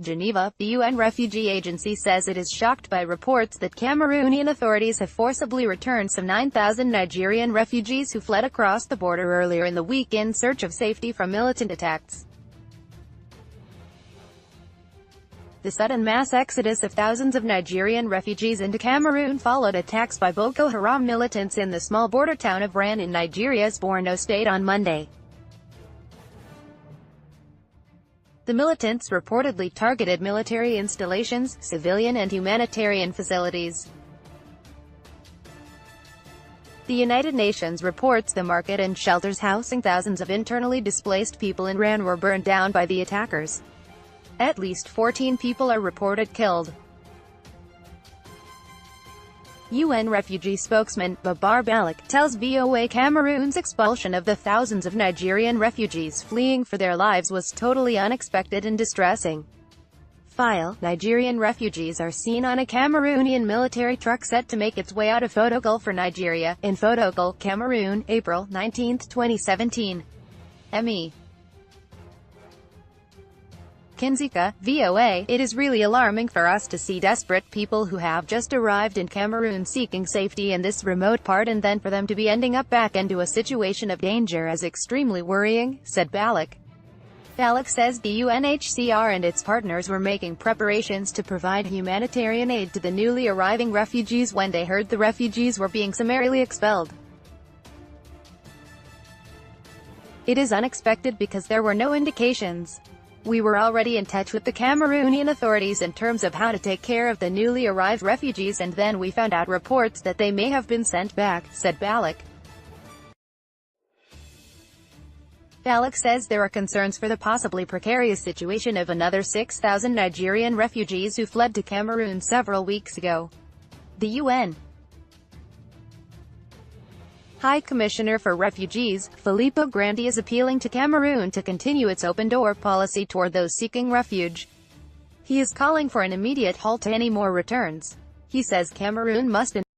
Geneva, the UN refugee agency says it is shocked by reports that Cameroonian authorities have forcibly returned some 9,000 Nigerian refugees who fled across the border earlier in the week in search of safety from militant attacks. The sudden mass exodus of thousands of Nigerian refugees into Cameroon followed attacks by Boko Haram militants in the small border town of Ran in Nigeria's Borno state on Monday. The militants reportedly targeted military installations, civilian and humanitarian facilities. The United Nations reports the market and shelters housing thousands of internally displaced people in Ran were burned down by the attackers. At least 14 people are reported killed. UN refugee spokesman, Babar Baloch, tells VOA Cameroon's expulsion of the thousands of Nigerian refugees fleeing for their lives was totally unexpected and distressing. Nigerian refugees are seen on a Cameroonian military truck set to make its way out of Fotokol for Nigeria, in Fotokol, Cameroon, April 19, 2017. Me. Kinzika, VOA, it is really alarming for us to see desperate people who have just arrived in Cameroon seeking safety in this remote part and then for them to be ending up back into a situation of danger is extremely worrying, said Baloch. Baloch says the UNHCR and its partners were making preparations to provide humanitarian aid to the newly arriving refugees when they heard the refugees were being summarily expelled. It is unexpected because there were no indications. We were already in touch with the Cameroonian authorities in terms of how to take care of the newly arrived refugees and then we found out reports that they may have been sent back, said Baloch. Baloch says there are concerns for the possibly precarious situation of another 6,000 Nigerian refugees who fled to Cameroon several weeks ago. The UN High Commissioner for Refugees, Filippo Grandi, is appealing to Cameroon to continue its open-door policy toward those seeking refuge. He is calling for an immediate halt to any more returns. He says Cameroon must